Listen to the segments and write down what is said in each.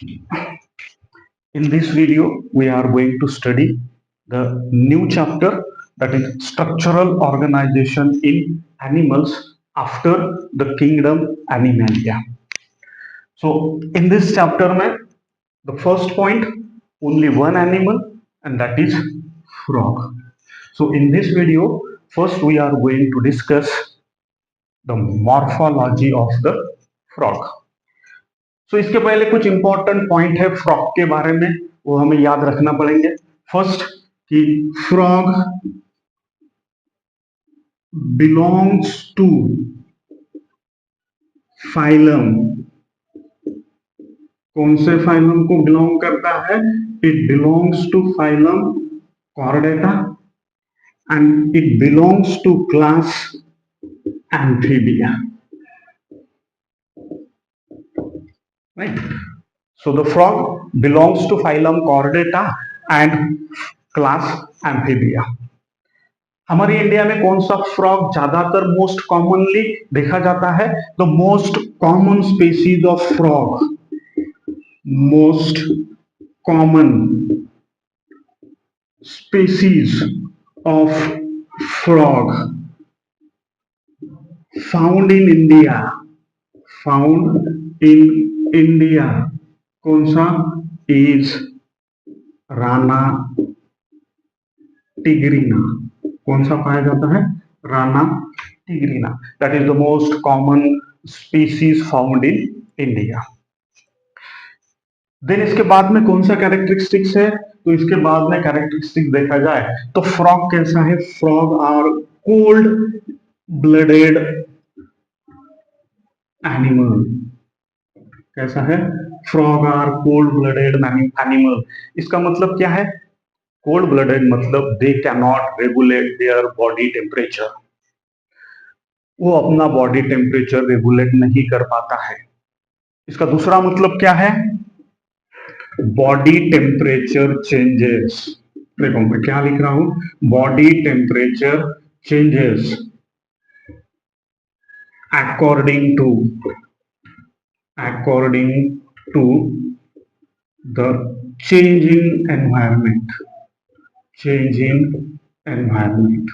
In this video, we are going to study the new chapter, that is structural organization in animals after the kingdom Animalia. So in this chapter, the first point, only one animal, and that is frog. So in this video, first we are going to discuss the morphology of the frog. So इसके पहले कुछ important point है frog के बारे में, वो हमें याद रखना पड़ेंगे. फर्स्ट कि फ्रॉग बिलोंग्स टू फाइलम. कौन से फाइलम को बिलोंग करता है? It belongs to phylum Chordata and it belongs to class Amphibia. Right? So the frog belongs to phylum Chordata and class Amphibia. हमारे इंडिया में कौन सा फ्रॉग ज्यादातर मोस्ट कॉमनली देखा जाता है? The most common species of frog, most common species of frog found in India, found in India कौन सा? Is Rana tigrina. कौन सा पाया जाता है? Rana tigrina. That is the most common species found in India. Then इसके बाद में कौन सा कैरेक्टरिस्टिक्स है? तो इसके बाद में कैरेक्टरिस्टिक देखा जाए तो फ्रॉग कैसा है? Frog are cold blooded animal. कैसा है? Frog are cold blooded animal. इसका मतलब क्या है? कोल्ड ब्लडेड मतलब they can not regulate their body temperature. वो अपना बॉडी टेम्परेचर रेगुलेट नहीं कर पाता है. इसका दूसरा मतलब क्या है? Body temperature changes. देखो मैं क्या लिख रहा हूं, body temperature changes according to the changing environment.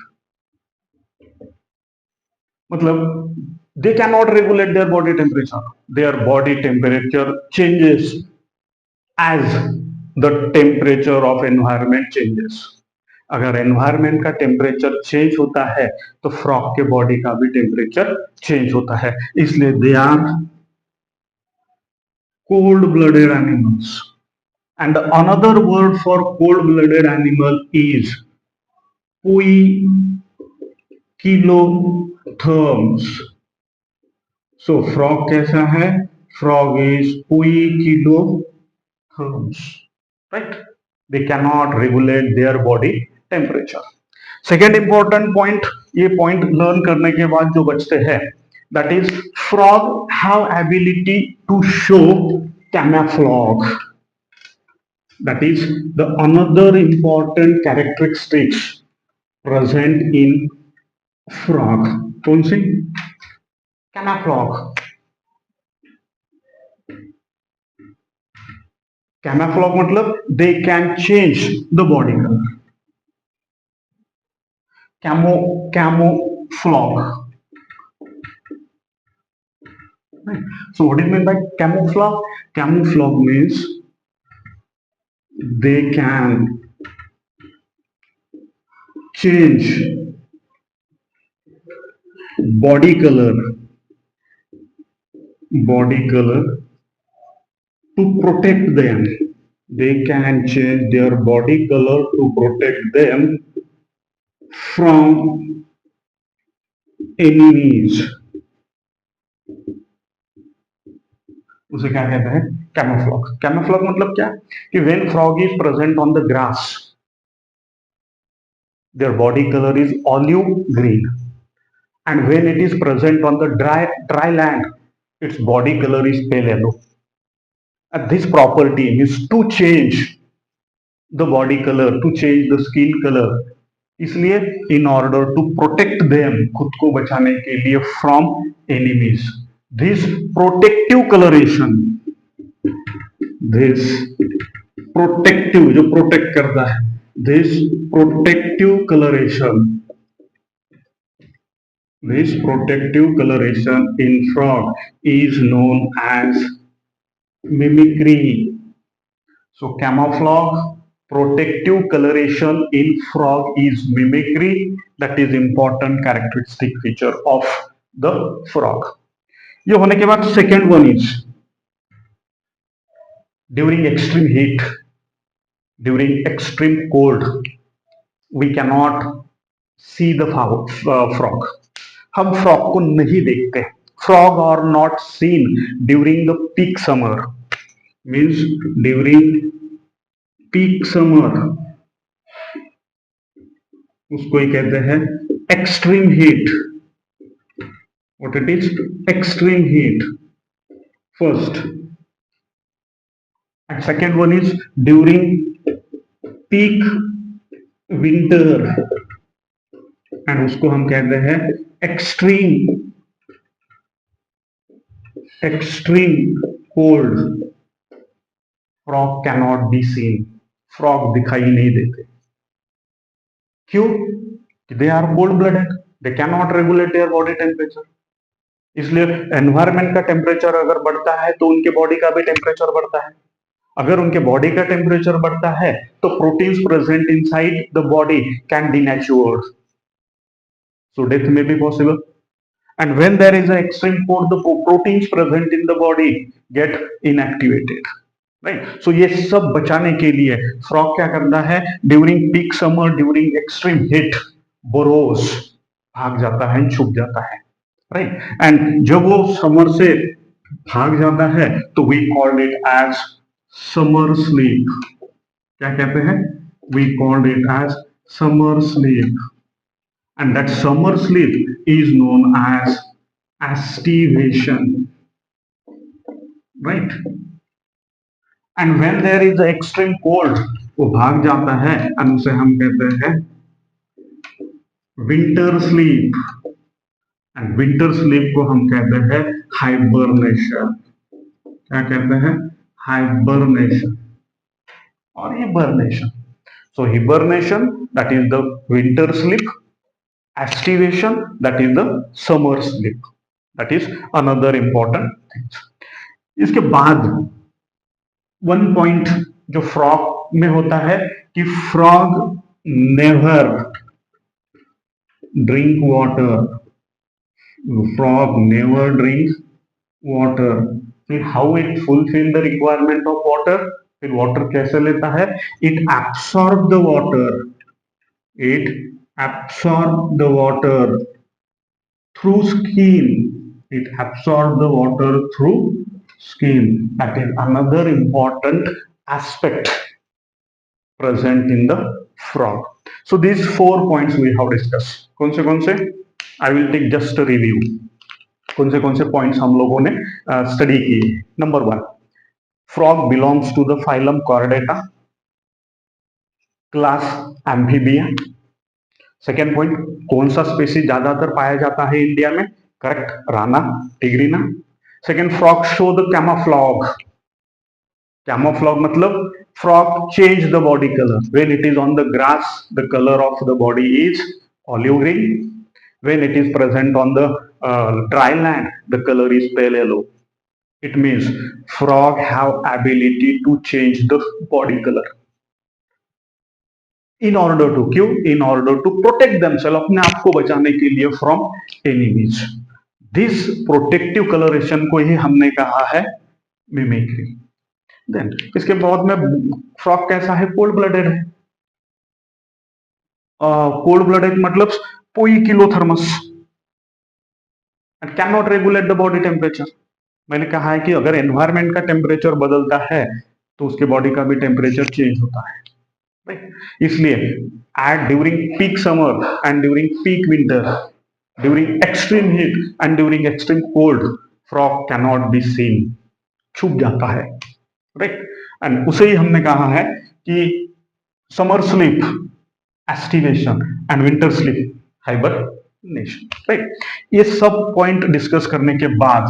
मतलब they cannot regulate their body temperature. Their body temperature changes as the temperature of environment changes. अगर एनवायरमेंट का टेम्परेचर चेंज होता है तो फ्रॉग के बॉडी का भी टेम्परेचर चेंज होता है. इसलिए they are cold-blooded animals. And another word for cold-blooded animal is poikilotherms. So frog कैसा है? Frog is poikilotherms. Right? They cannot regulate their body temperature. Second important point, ये point learn करने के बाद जो बचते हैं, that is frog have ability to show camouflage. That is the another important characteristics present in frog. कौन सी? camouflage. camouflage मतलब they can change the body color. camouflage. So what do you mean by camouflage? Camouflage means they can change body color to protect them. They can change their body color to protect them from enemies. उसे क्या कहते हैं? कैमोफ्लॉग. Camouflage मतलब क्या? कि when frog is present on the grass, their body color is olive green, and when it is present on the dry land, its body color is pale yellow. And this property is to change the body color, to change the skin color. इसलिए in order to protect them, खुद को बचाने के लिए from enemies, this protective coloration this protective, जो protect करता है, this protective colouration, this protective coloration in frog is known as mimicry. So camouflage, protective coloration in frog is mimicry. That is important characteristic feature of the frog. ये होने के बाद second one is during extreme heat, during extreme cold, we cannot see the frog. हम frog को नहीं देखते. Frog are not seen during the peak summer. Means during peak summer, उसको ही कहते हैं extreme heat. What it is? Extreme heat. First. And second one is during peak winter. And उसको हम कहते हैं extreme cold. Frog cannot be seen. Frog दिखाई नहीं देते. क्यों? They are cold blooded. They cannot regulate their body temperature. इसलिए environment का टेम्परेचर अगर बढ़ता है तो उनके बॉडी का भी टेम्परेचर बढ़ता है. अगर उनके बॉडी का टेम्परेचर बढ़ता है तो proteins present inside the body can denature, so death में भी possible. And when there is a extreme cold the proteins present in the body get inactivated, right. So ये सब बचाने के लिए फ्रॉग क्या करता है? During peak summer, during extreme heat, burrows, भाग जाता है, छुप जाता है, राइट. एंड जब वो समर से भाग जाता है तो we called it as summer sleep. क्या कहते हैं? We called it as summer sleep. And that summer sleep is known as aestivation, right. And when there is extreme cold, वो भाग जाता है और उसे हम कहते हैं winter sleep. And winter sleep को हम कहते हैं हाइबरनेशन. क्या कहते हैं? हाइबरनेशन और hibernation. So hibernation that is the winter sleep, aestivation that is the summer sleep. That is another important thing. इसके बाद वन पॉइंट जो फ्रॉग में होता है कि frog never drink water. Frog never drinks water. फिर how it fulfill the requirement of water? फिर water कैसे लेता है? It absorb the water. It absorb the water through skin. It absorb the water through skin. That is another important aspect present in the frog. So these 4 points we have discussed. कौन से? I will take just a review. कौन से points हम लोगों ने study किए. Number 1, frog belongs to the phylum Chordata, class Amphibia. Second point, कौन सा स्पीसीज ज्यादातर पाया जाता है इंडिया में? Correct, Rana tigrina. Second, frog show the camouflage. Camouflage मतलब frog change the body colour. When it is on the grass the colour of the body is olive green. When it is present on the dry land, the color is pale yellow. It means frog have ability to change the body color. In order to क्यों? In order to protect themselves, अपने आप को बचाने के लिए from enemies. This protective coloration को ही हमने कहा है mimicry. Then इसके बाद में frog कैसा है? Cold blooded है. Cold blooded मतलब पोइकिलोथर्मस and cannot regulate the body temperature. मैंने कहा है कि अगर एनवायरमेंट का टेम्परेचर बदलता है तो उसके बॉडी का भी टेम्परेचर चेंज होता है, राइट. इसलिए at during peak summer and during peak winter, during extreme heat and during extreme cold, frog cannot be seen, छुप जाता है, राइट. एंड उसे ही हमने कहा है कि summer sleep aestivation and winter sleep hibernation, right. ये सब पॉइंट डिस्कस करने के बाद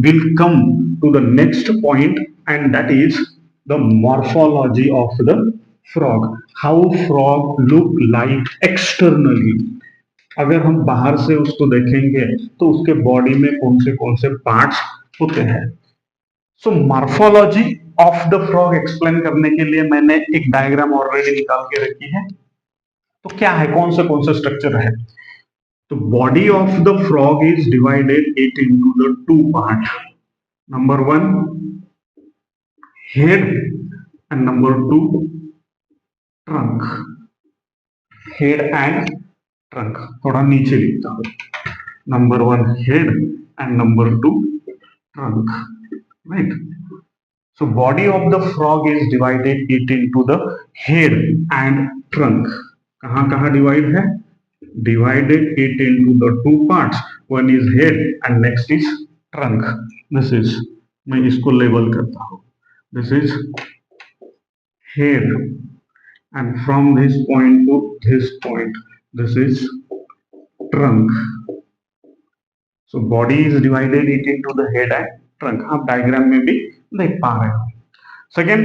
will come to the next point and that is the morphology of the frog, how frog look like externally. अगर हम बाहर से उसको देखेंगे तो उसके बॉडी में कौन से पार्ट्स होते हैं. So morphology of the frog explain करने के लिए मैंने एक डायग्राम ऑलरेडी निकाल के रखी है. तो क्या है, कौन से स्ट्रक्चर है. तो body of the frog is divided it into the two part. Number one head and number two trunk. Head and trunk. थोड़ा नीचे लिखता हूं. Number one head and number two trunk. Right. So body of the frog is divided it into the head and trunk. कहाँ कहाँ divide है? Divided it into the two parts. One is head and next is trunk. This is, मैं इसको label करता हूँ. This is head and from this point to this point, this is trunk. So body is divided it into the head and trunk. आप diagram में भी देख पा रहे हो. सेकेंड,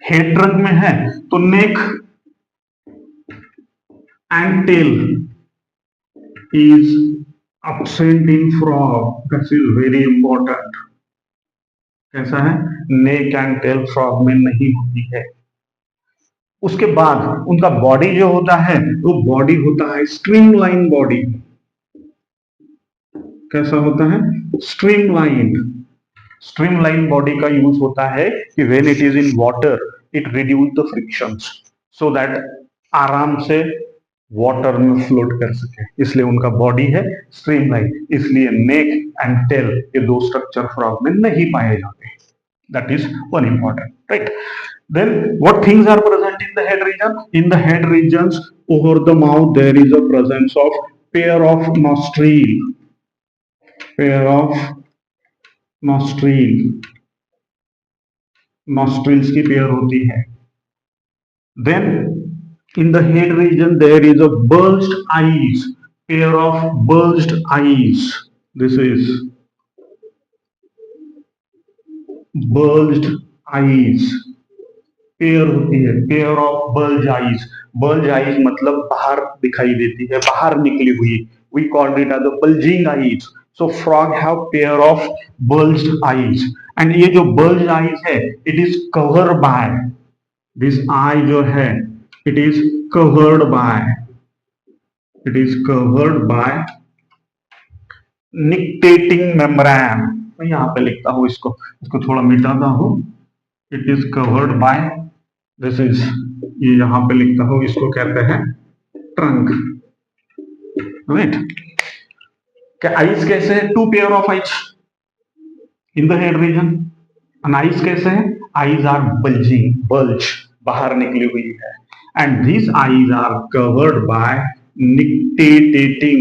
हेड ट्रंक में है तो neck and tail is absent in frog. That is very important. कैसा है? नेक एंड टेल फ्रॉग में नहीं होती है. उसके बाद उनका बॉडी जो होता है वो बॉडी होता है स्ट्रीमलाइन बॉडी. कैसा होता है? स्ट्रीमलाइन. स्ट्रीमलाइन बॉडी का यूज होता है कि when it is in water it reduce the frictions so that आराम से वाटर में फ्लोट कर सके. इसलिए उनका बॉडी है स्ट्रीमलाइन. इसलिए नेक एंड टेल ये दो स्ट्रक्चर फ्रॉग में नहीं पाए जाते. That is one important. Right. Then what things are present in the head region? In the head regions over the mouth there is a presence of pair of nostril. Pair of nostril. Nostrils की pair होती है. Then in the head region there is a bulged eyes. Pair of bulged eyes. This is bulged eyes. Pair होती है. Pair of bulge eyes. Bulge eyes मतलब बाहर दिखाई देती है, बाहर निकली हुई. We called it as the bulging eyes. So frog have pair of bulged eyes. And ये जो बल्ज आईज है it is cover by this eye जो है it is covered by nictitating membrane. मैं यहां पे लिखता हूं इसको थोड़ा मिटाता हूं. It is covered by this is, ये यहां पे लिखता हूं, इसको कहते हैं ट्रंक. राइट. क्या आइज कैसे है? Two pair of eyes in the head region. And eyes कैसे है? Eyes are bulging. बल्ज बाहर निकली हुई है. And this eyes are covered by nictitating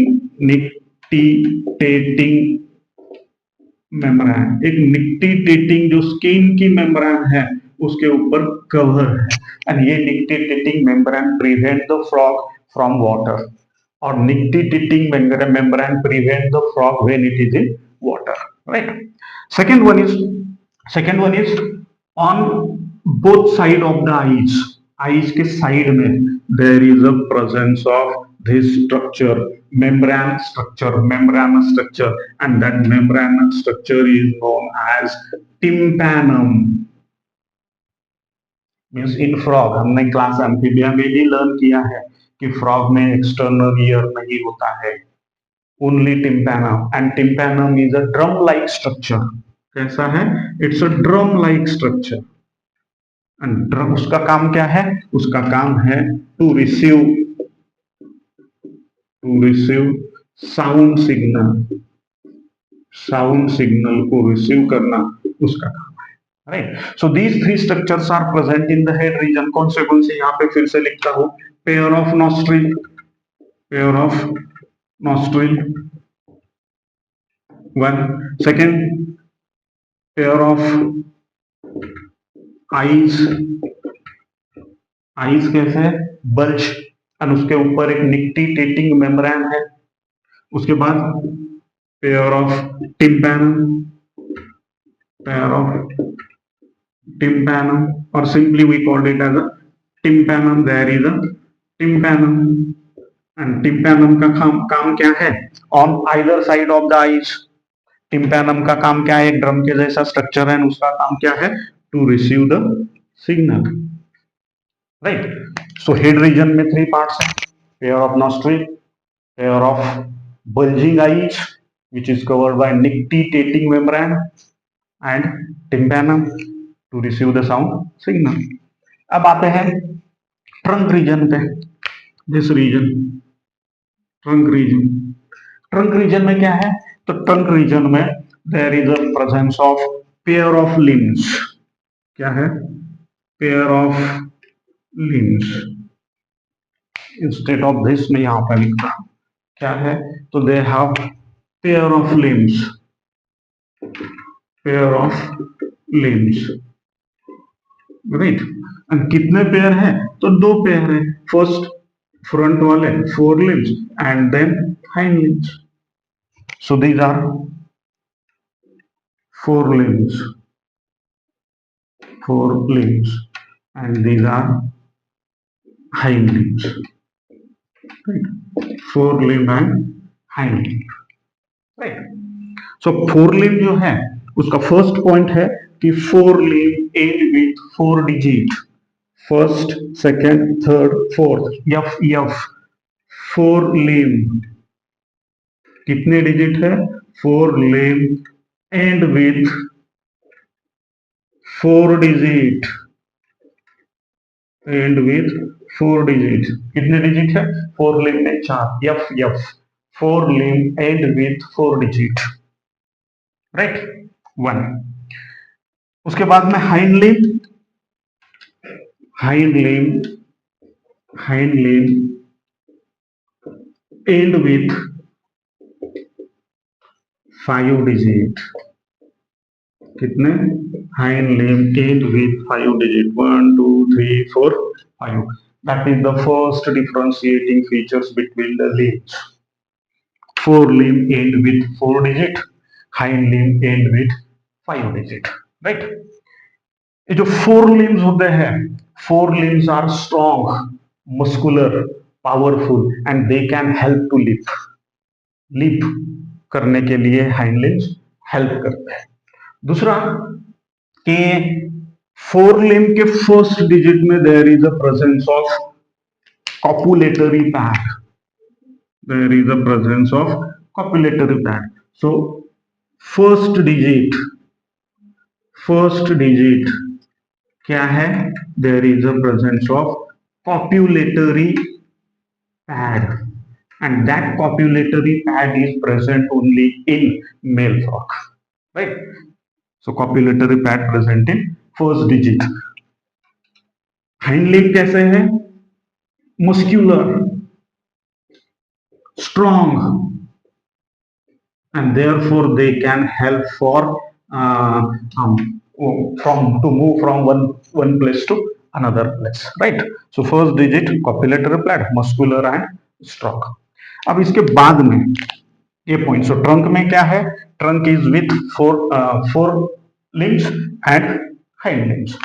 membrane. एक निक्टिटेटिंग जो स्किन की मेम्ब्रेन है उसके ऊपर कवर है. एंड ये nictitating membrane prevent the frog from water. और nictitating membrane prevent the frog when it is in water. Right. Second one is on both side of the eyes. Eyes के side में there is a presence of this structure, membranous structure, and that membranous structure is known as tympanum. Means in frog हमने class amphibia में भी learn किया है कि frog में external ear नहीं होता है, only tympanum. And tympanum is a drum like structure. कैसा है? It's a drum like structure. And drum, उसका काम क्या है? उसका काम है टू रिसीव साउंड सिग्नल को रिसीव करना उसका काम है. Right. So these three structures are present in the head region. कौन से यहाँ पे फिर से लिखता हूं. Pair of nostril one. Second, pair of eyes. Eyes कैसे है? बल्ज. एंड उसके ऊपर एक निक्टिटेटिंग मेम्ब्रेन है. उसके बाद pair of tympanum. tympanum, or simply we called it as a tympanum. There is a tympanum, and tympanum का काम क्या है? On either side of the eyes. Tympanum का काम क्या है? एक ड्रम के जैसा स्ट्रक्चर है, उसका काम क्या है? To receive the signal, right? So head region में थ्री पार्ट्स हैं: pair of nostril, pair of bulging eyes which is covered by nictitating membrane, and tympanum to receive the sound signal. अब आते हैं ट्रंक रीजन पे। This region, trunk region. Trunk region में क्या है? तो ट्रंक रीजन में there is a presence of pair of limbs. क्या है? Pair of limbs. Instead of this मैं यहां पर लिखता हूं, क्या है? तो they have pair of limbs, pair of limbs, right? And कितने पेयर है? तो दो पेयर है। फर्स्ट फ्रंट वाले fore limbs and then hind limbs. So these are fore limbs, four limbs, and these are hind limbs, right? Four limb and hind limb, right? So four limb जो है उसका first point है कि fore limb end with four digit, first second third fourth, यफ यफ। Fore limb कितने digit है? Fore limb end with four digit, end with four digit. कितने डिजिट है? फोर लिम्ब में चार, यफ यफ। Fore limb end with four digit, right? One. उसके बाद में hind limb, hind limb, hind limb end with five digit. कितने? Hind limb end with five digit, one to three four five. That is the first differentiating features between the limbs. Fore limb end with four digit, hind limb end with five digit, right? ये जो fore limbs होते हैं, fore limbs are strong, muscular, powerful and they can help to leap. Leap करने के लिए hind limbs help करते हैं। दूसरा कि फोर लिम्ब के फर्स्ट डिजिट में there is a presence of copulatory pad, there is a presence of copulatory pad. So first digit, first digit क्या है? There is a presence of copulatory pad, and that copulatory pad is present only in male frog, right? So copulatory pad present in first digit. hind limb कैसे है? muscular, strong, and therefore they can help for from to move from one place to another place, right? So first digit copulatory pad, muscular and strong. अब इसके बाद में ये point, सो trunk में क्या है? Trunk is with four limbs and hind limbs.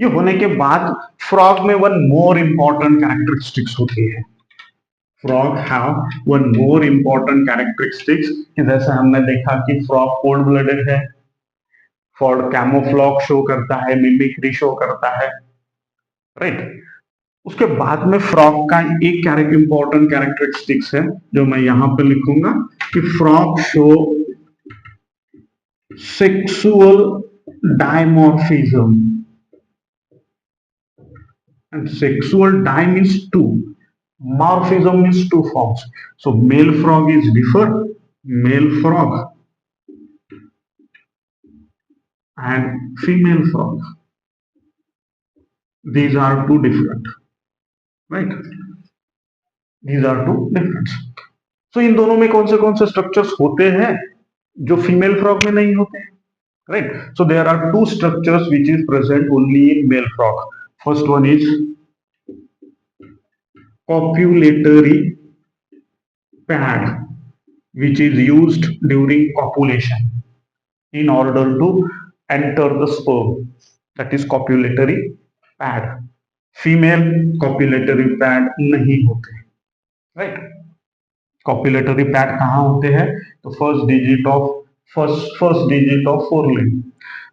ये होने के बाद फ्रॉग में वन मोर इंपॉर्टेंट कैरेक्टरिस्टिक्स होती है। Frog have one more important characteristics, जैसे हमने देखा कि फ्रॉग कोल्ड ब्लडेड है, फॉर कैमोफ्लॉग शो करता है, मिमिक्री शो करता है, राइट? उसके बाद में फ्रॉग का एक इंपॉर्टेंट कैरेक्टरिस्टिक्स है जो मैं यहां पे लिखूंगा कि frog show sexual dimorphism, and sexual dy means two, morphism means two forms. So male frog is different, male frog, and female frog, these are two different, right? These are two different. So इन दोनों में कौन से structures होते हैं जो female frog में नहीं होते हैं, right? So there are two structures which is present only in male frog. First one is copulatory pad, which is used during copulation in order to enter the sperm. That is copulatory pad. Female copulatory pad नहीं होते, right. Copulatory pad कहाँ होते हैं? तो first digit of forelimb.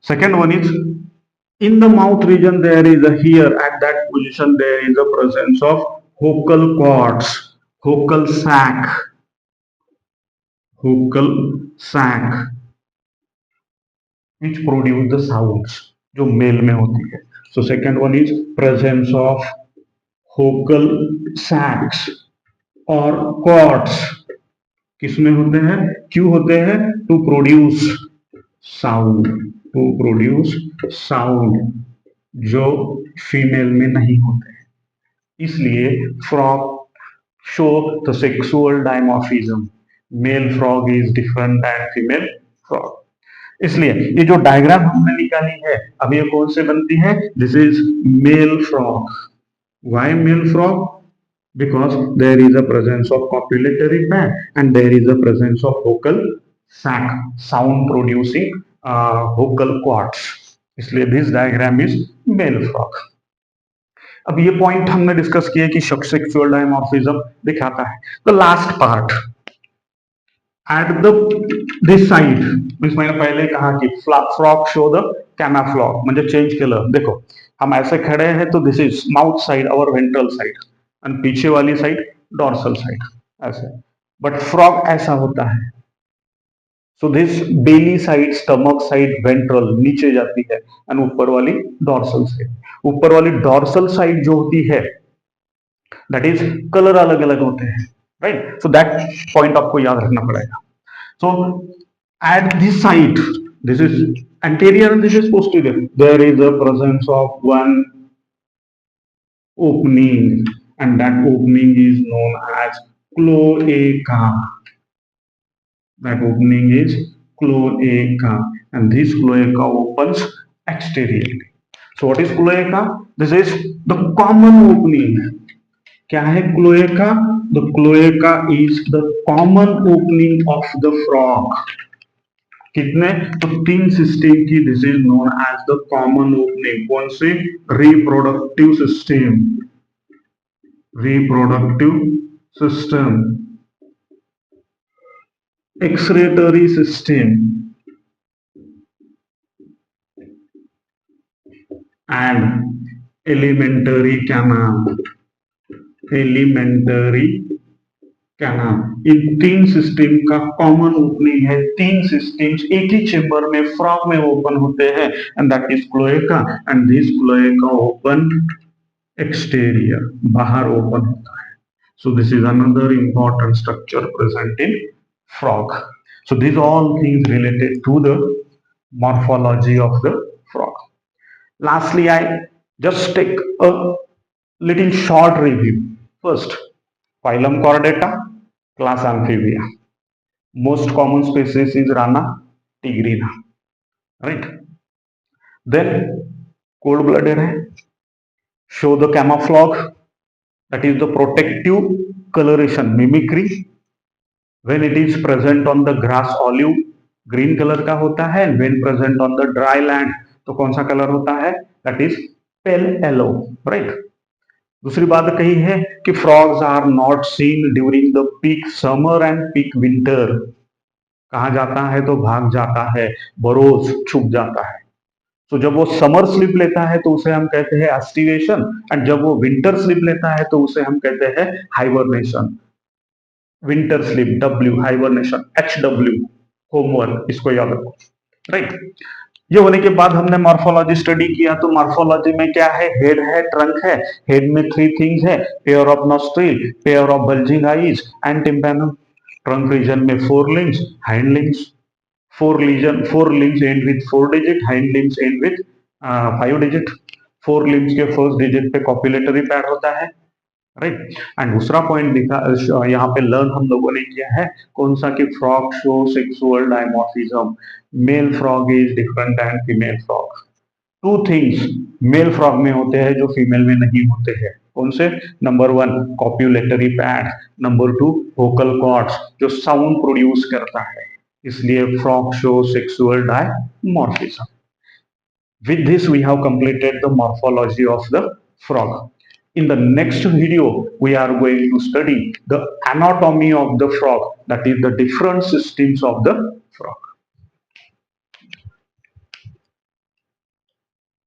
Second one is in the mouth region there is a here at that position there is a presence of vocal cords, vocal sac, vocal sac which produce the sounds जो mail में होती है। so second one is presence of vocal sacs और cords किसमें होते हैं? क्यों होते हैं? To produce sound, to produce sound जो फीमेल में नहीं होते हैं। इसलिए frog show the sexual dimorphism, male frog is different than female frog. इसलिए ये जो डायग्राम हमने निकाली है अब ये कौन से बनती है? This is male frog. Why male frog? because there is a presence of copulatory band and there is a presence of vocal sac, sound producing vocal cords, इसलिए this diagram is male frog। अब ये point हमने discuss किया कि sexual dimorphism दिखाता है। The last part at the this side, मैंने पहले कहा कि फ्रॉग शो द कैमाफ्लॉग म्हणजे चेंज केलं। देखो हम ऐसे खड़े हैं तो this is mouth side, our ventral side, और पीछे वाली साइड डॉर्सल साइड ऐसे। बट फ्रॉग ऐसा होता है, so this belly side, stomach side, ventral नीचे जाती है और ऊपर वाली डॉर्सल साइड। ऊपर वाली डॉर्सल साइड जो होती है दैट इज कलर अलग अलग होते हैं, राइट। सो दैट पॉइंट आपको याद रखना पड़ेगा। So at this side, this is anterior and this is posterior, there is a presence of one opening and that opening is known as cloaca. That opening is cloaca and this cloaca opens exteriorly. So what is cloaca? This is the common opening. क्या है cloaca? The cloaca is the common opening of the frog. कितने? तो 3 system की this is known as the common opening. कौन से? Reproductive system, reproductive system, excretory system and alimentary canal, alimentary canal. इन 3 system का common opening है। 3 systems एक ही चेंबर में फ्रॉग में ओपन होते हैं and that is cloaca and this cloaca open exterior, बाहर ओपन होता है। So this is another important structure present in frog. So this all things related to the morphology of the frog. Lastly, I just take a little short review. First, phylum Chordata, class Amphibia. Most common species is Rana tigrina, right? Then cold-blooded hai, show the camouflage, that is the protective coloration, mimicry. When it is present on the grass, olive green color का होता है, and when present on the dry land तो कौन सा colour होता है? That is pale yellow, right? दूसरी बात कही है कि frogs are not seen during the peak summer and peak winter. कहा जाता है तो भाग जाता है, बरोज छुप जाता है। तो जब वो समर स्लीप लेता है तो उसे हम कहते हैं एस्टिवेशन, एंड जब वो विंटर स्लीप लेता है तो उसे हम कहते हैं hibernation. Winter sleep W, hibernation HW, homework, इसको याद रखो, राइट। ये होने के बाद हमने मॉर्फोलॉजी स्टडी किया। तो मॉर्फोलॉजी में क्या है? हेड है, ट्रंक है। हेड में 3 थिंग्स है, pair of nostril, pair of bulging eyes and tympanum. Trunk region में 4 limbs, hind limbs, 4 limbs end with 4 digit, hind limbs end with 5 digit। 4 limbs के फर्स्ट डिजिट पे कॉपुलेटरी पैड होता है, right. And दूसरा point दिखा यहाँ पे learn हम लोगों ने किया है कौन सा? कि frog show sexual dimorphism, male frog is different than female frog. 2 things male frog में होते हैं जो फीमेल में नहीं होते हैं। कौन से? Number 1 copulatory pad, number 2 vocal cords जो साउंड प्रोड्यूस करता है। इसलिए frog show sexual dimorphism. With this, we have completed the morphology of the frog. In the next video, we are going to study the anatomy of the frog, that is the different systems of the frog.